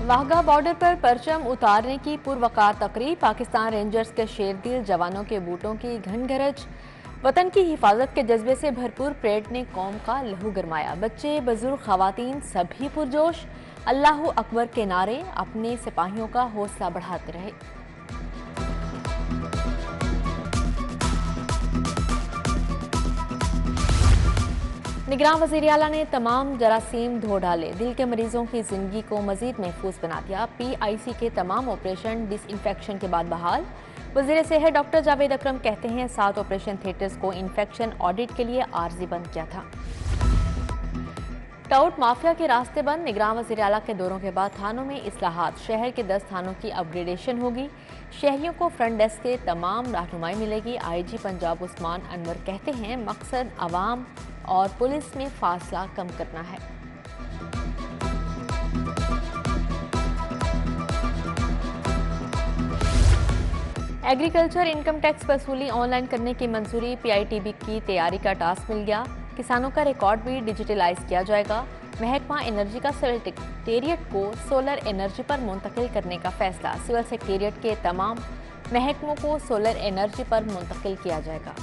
Wagah border पर परचम उतारने की पुरवकार तकरीब, पाकिस्तान रेंजर्स के शेरदिल जवानों के बूटों की घनघरज, वतन की हिफाजत के जज्बे से भरपूर परेड ने कौम का लहू गरमाया। बच्चे, बुजुर्ग, खवातीन सभी पुरजोश अल्लाहू अकबर के नारे अपने सिपाहियों का हौसला बढ़ाते रहे। निगरान वज़ीर आला ने तमाम जरासीम धो डाले, दिल के मरीजों की जिंदगी को मजीद महफूज बना दिया। PIC के तमाम ऑपरेशन डिसइंफेक्शन के बाद बहाल। वज़ीर सेहत डॉक्टर जावेद अकरम कहते हैं 7 ऑपरेशन थिएटर्स को इन्फेक्शन ऑडिट के लिए आर्जी बंद किया था। टाउट माफिया के रास्ते बंद, निगरान वज़ीर आला के दौरों के बाद थानों में इस्लाहात, शहर के 10 थानों की अपग्रेडेशन होगी। शहरियों को फ्रंट डेस्क के तमाम रहनुमाई मिलेगी। IG पंजाब उस्मान अनवर कहते हैं मकसद आवाम और पुलिस में फासला कम करना है। एग्रीकल्चर इनकम टैक्स वसूली ऑनलाइन करने की मंजूरी, PITB की तैयारी का टास्क मिल गया। किसानों का रिकॉर्ड भी डिजिटलाइज किया जाएगा। महकमा एनर्जी का सिविल सेक्रेटेरिएट को सोलर एनर्जी पर मुंतकिल करने का फैसला, सिविल सेक्रेटेरिएट के तमाम महकमों को सोलर एनर्जी पर मुंतकिल किया जाएगा।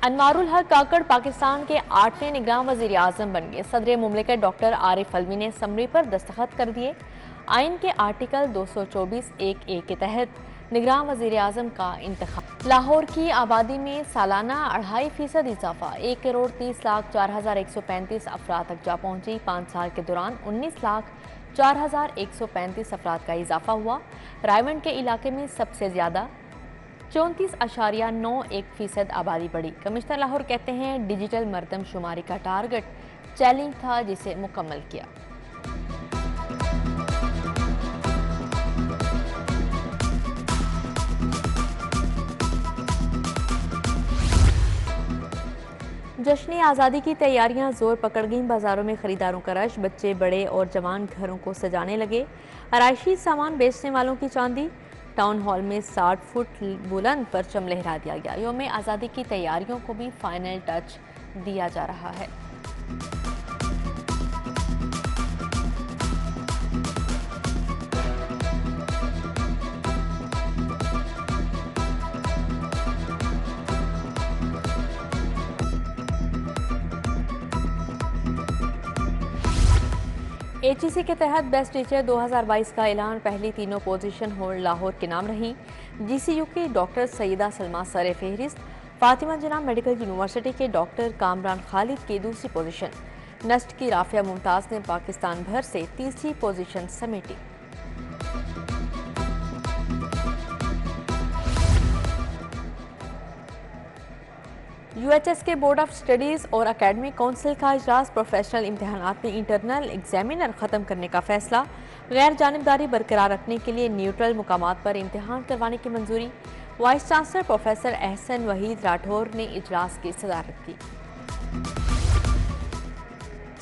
अनवारुल हक काकड़ पाकिस्तान के 8वें निगरान वज़ीर आज़म बन गए। सदर मुमलिकत डॉक्टर आरिफ अलवी ने समरी पर दस्तखत कर दिए। आइन के आर्टिकल 224(1)(a) के तहत निगरान वज़ीर आज़म का इंतखाब। लाहौर की आबादी में सालाना 2.5% इजाफा, 1,30,04,135 अफराद तक जा पहुंची। 5 साल के दौरान 19,04,135 अफराद का इजाफा हुआ। रायवंड के इलाके में सबसे ज्यादा 34.91% आबादी बढ़ी। कमिश्नर लाहौर कहते हैं डिजिटल मरदमशुमारी का टारगेट चैलेंज था जिसे मुकम्मल किया। जश्न आज़ादी की तैयारियां जोर पकड़ गईं, बाजारों में खरीदारों का रश, बच्चे, बड़े और जवान घरों को सजाने लगे। आराइशी सामान बेचने वालों की चांदी, टाउन हॉल में 60 फुट बुलंद परचम लहरा दिया गया। यौम आज़ादी की तैयारियों को भी फाइनल टच दिया जा रहा है। HEC के तहत बेस्ट टीचर 2022 का ऐलान, पहली तीनों पोजीशन होल्ड लाहौर के नाम रही। GCU की डॉक्टर सईदा सलमा सर फहरिस्त, फातिमा जना मेडिकल यूनिवर्सिटी के डॉक्टर कामरान खालिद की दूसरी पोजीशन, नस्ट की राफिया मुमताज़ ने पाकिस्तान भर से तीसरी पोजीशन समेटी। UHS के बोर्ड ऑफ स्टडीज़ और अकेडमिक काउंसिल का इजलास, प्रोफेशनल इम्तहानात में इंटरनल एग्जामिनर ख़त्म करने का फैसला, गैर जानिबदारी बरकरार रखने के लिए न्यूट्रल मुकामात पर इम्तहान करवाने की मंजूरी। Vice chancellor professor Ehsan Waheed Rathore ने इजलास की सदारत की।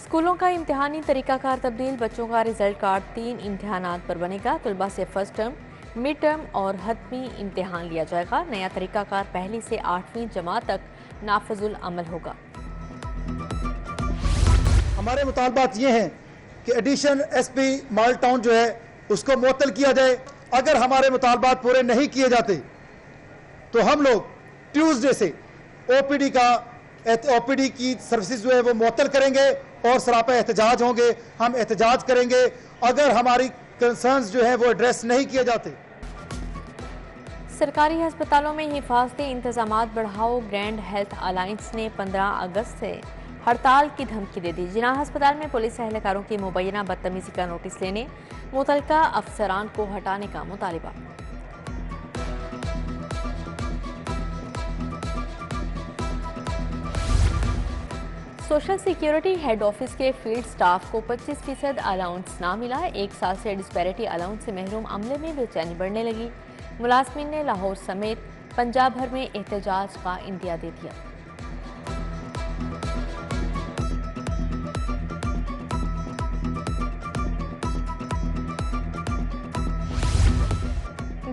स्कूलों का इम्तहानी तरीकाकार तब्दील, बच्चों का रिजल्ट कार्ड 3 इम्तहानात पर बनेगा। तलबा से फर्स्ट टर्म, मिड टर्म और हतमी इम्तहान लिया जाएगा। नया तरीकाकार 1ली से 8वीं जमात तक नाफिजुल अमल होगा। हमारे मुतालबात ये हैं कि एडिशन SP माल टाउन जो है उसको मुअत्तल किया जाए। अगर हमारे मुतालबात पूरे नहीं किए जाते तो हम लोग ट्यूसडे से OPD की सर्विसेज जो है वो मुअत्तल करेंगे और सरापा एहतजाज होंगे। हम एहतजाज करेंगे अगर हमारी कंसर्न्स जो है वो एड्रेस नहीं किए जाते। सरकारी अस्पतालों में हिफाजती इंतजामात बढ़ाओ, ग्रैंड हेल्थ अलायंस ने 15 अगस्त से हड़ताल की धमकी दे दी। जिना अस्पताल में पुलिस एहलकारों की मुबैना बदतमीजी का नोटिस लेने, मुतल्लिका अफसरान को हटाने का मुतालिबा। सोशल सिक्योरिटी हेड ऑफिस के फील्ड स्टाफ को 25% अलाउंस ना मिला। 1 साल से डिस्पैरिटी अलाउंस से महरूम अमले में बेचैनी बढ़ने लगी। मुलाजमीन ने लाहौर समेत पंजाब भर में एहतजाज का इंदिया दे दिया।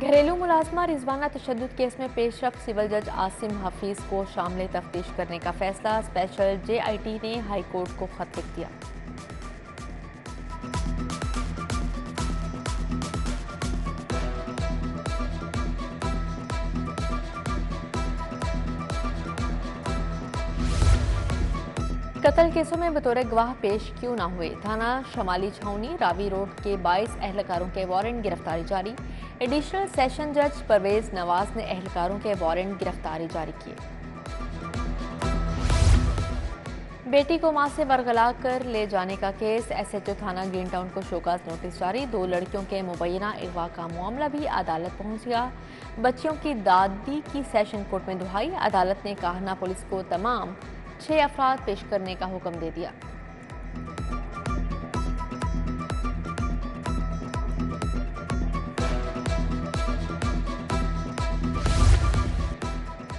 घरेलू मुलाजमा रिजवाना तशद्दुद केस में पेशरफ सिविल जज आसिम हफीज को शामिल तफ्तीश करने का फैसला। स्पेशल JIT ने हाई कोर्ट को खत लिख दिया। कत्ल केसों में बतौर गवाह पेश क्यों न हुए? थाना शमाली छावनी रावी रोड के 22 एहलकारों के वारंट गिरफ्तारी जारी। एडिशनल सेशन जज परवेज नवाज ने एहलकारों के वारंट गिरफ्तारी जारी किए। बेटी को मां से बरगला कर ले जाने का केस। SHO थाना ग्रीन टाउन को शोकाज नोटिस जारी। 2 लड़कियों के मुबैना अगवा का मामला भी अदालत पहुंच गया। बच्चियों की दादी की सेशन कोर्ट में दुहाई। अदालत ने काहना पुलिस को तमाम 6 अफराद पेश करने का हुक्म दे दिया।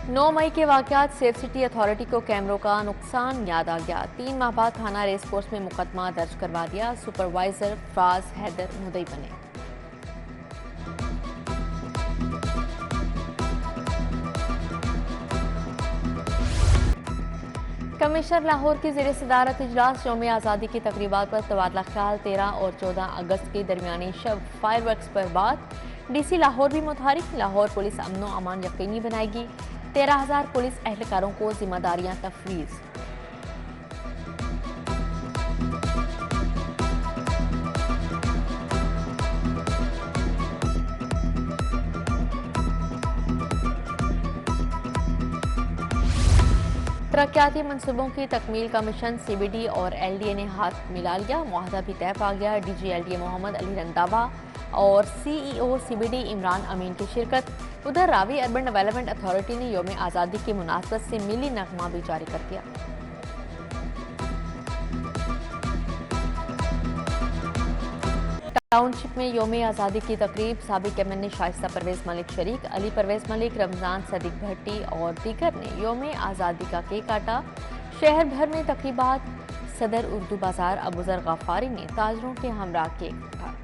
नौ मई के वाकयात सेफ सिटी अथॉरिटी को कैमरों का नुकसान याद आ गया। 3 माह बाद थाना रेस कोर्स में मुकदमा दर्ज करवा दिया। सुपरवाइजर फराज हैदर मुदई बने। कमिश्नर लाहौर की ज़ेर सदारत इजलास यौम आज़ादी की तकरीबात पर तबादला ख्याल। 13 और 14 अगस्त की दरमियानी शब फायरवर्क्स पर बात। DC लाहौर भी मुतहरिक। लाहौर पुलिस अमनो अमान यकीनी बनाएगी। 13,000 पुलिस एहलकारों को जिम्मेदारियां तफवीज़। तरक्याती मनसूबों की तकमील का मिशन CBD और LDA ने हाथ मिला लिया। मुआहदा भी तय पा गया। DG LDA मोहम्मद अली रंधावा और CEO CBD इमरान अमीन की शिरकत। उधर रावी अर्बन डेवलपमेंट अथॉरिटी ने यौम आज़ादी की मुनासबत से मिली नगमा भी जारी कर दिया। टाउनशिप में यौम आज़ादी की तकरीब। साबिक MNA शाइस्ता परवेज मलिक शरीक। अली परवेज मलिक, रमजान सदीक भट्टी और दीगर ने यौम आज़ादी का केक काटा। शहर भर में तकरीबात। सदर उर्दू बाजार अबूजर गफ्फारी ने ताजरों के हमरा केक काटा।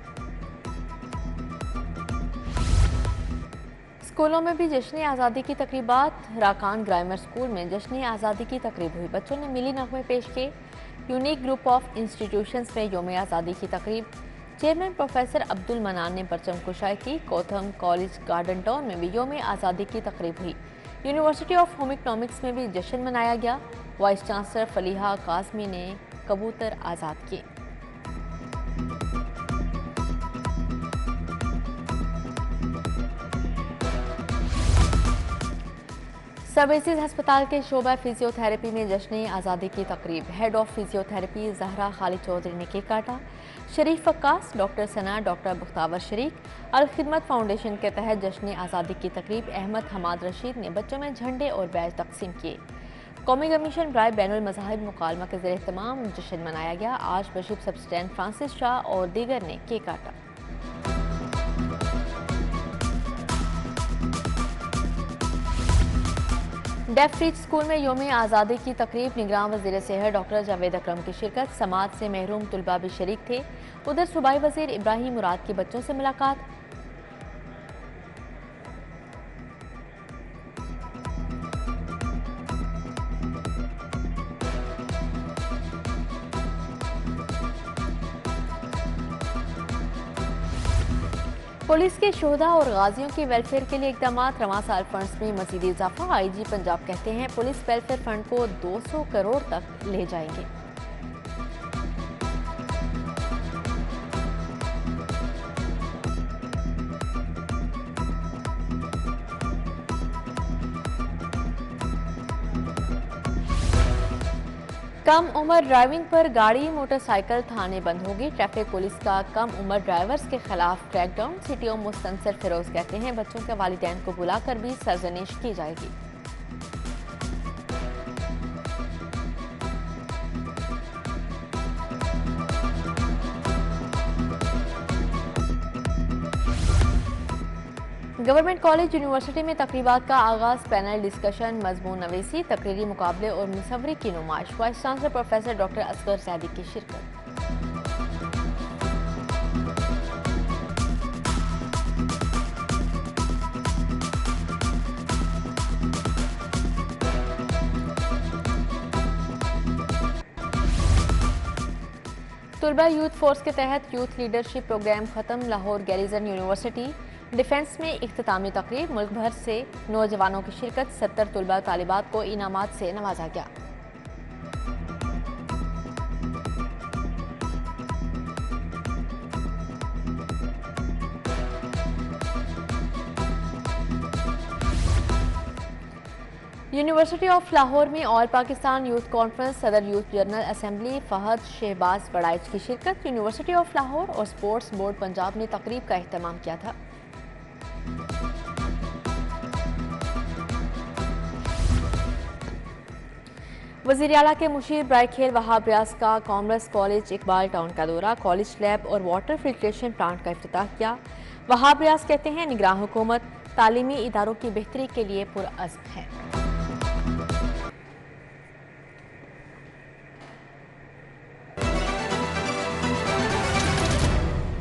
स्कूलों में भी जश्न आज़ादी की तकरीबात। राकान ग्रामर स्कूल में जश्न आज़ादी की तकरीब हुई। बच्चों ने मिली नगमे पेश किए। यूनिक ग्रुप ऑफ इंस्टीट्यूशंस में यौम आज़ादी की तकरीब। चेयरमैन प्रोफेसर अब्दुल मनान ने परचम कुशाई की। कोथम कॉलेज गार्डन टाउन में भी यौम आज़ादी की तकरीब हुई। यूनिवर्सिटी ऑफ होम इकनॉमिक्स में भी जश्न मनाया गया। वाइस चांसलर फलीहा कासमी ने कबूतर आज़ाद किए। सब एसिस अस्पताल के शोबा फिजियोथेरेपी में जश्न आज़ादी की तकरीब। Head of physiotherapy Zahra Khalid Chaudhry ने केक काटा। शरीफ अक्कास, डॉक्टर सना, डॉक्टर बुख्तावर शरीक। अल खिदमत फाउंडेशन के तहत जश्न आज़ादी की तकरीब। अहमद हमाद रशीद ने बच्चों में झंडे और बैज तकसीम किए। कौमी कमीशन बराए बैनुल मज़ाहिब मुकालमा के ज़रिए एहतमाम जश्न मनाया गया। आर्च बिशप सब स्टैंड फ्रांसिस शाह और दीगर ने केक काटा। डेफ रिच स्कूल में यौम आज़ादी की तकरीब। निगरान वज़ीर सेहत डॉक्टर जावेद अकरम की शिरकत। समाज से महरूम तुलबा भी शरीक थे। उधर सूबाई वज़ीर इब्राहिम मुराद के बच्चों से मुलाकात। पुलिस के शोहदा और गाजियों के वेलफेयर के लिए इकदाम। रवां साल फंड्स में मजीद इजाफा। IG पंजाब कहते हैं पुलिस वेलफेयर फंड को 200 करोड़ तक ले जाएंगे। कम उम्र ड्राइविंग पर गाड़ी मोटरसाइकिल थाने बंद होगी। ट्रैफिक पुलिस का कम उम्र ड्राइवर्स के खिलाफ क्रैकडाउन। CTO मुस्तनसर फिरोज कहते हैं बच्चों के वालिदैन को बुलाकर भी सरजनिश की जाएगी। गवर्नमेंट कॉलेज यूनिवर्सिटी में तकरीबात का आगाज। पैनल डिस्कशन, मजमून नवीसी, तकरीरी मुकाबले और मुसव्वरी की नुमाइश। Vice chancellor professor doctor Asghar Saidi की शिरकत। तलबा यूथ फोर्स के तहत यूथ लीडरशिप प्रोग्राम ख़त्म। लाहौर गैरिजन यूनिवर्सिटी डिफेंस में इख्तितामी तकरीब। मुल्क भर से नौजवानों की शिरकत। 70 तलबा तालिबात को इनामात से नवाजा गया। यूनिवर्सिटी ऑफ लाहौर में ऑल पाकिस्तान यूथ कॉन्फ्रेंस। सदर youth general assembly Fahad Shahbaz Baraich की शिरकत। यूनिवर्सिटी ऑफ लाहौर और स्पोर्ट्स बोर्ड पंजाब ने तकरीब का एहतमाम किया था। वज़ीर आला के मुशीर बराए खेल वहाब रियाज का कॉमर्स कॉलेज इकबाल टाउन का दौरा। कॉलेज लैब और वाटर फिल्ट्रेशन प्लांट का इफ्तिताह किया। वहाब रियाज कहते हैं निगरान हुकूमत तालीमी इदारों की बेहतरी के लिए पुरअज़्म है।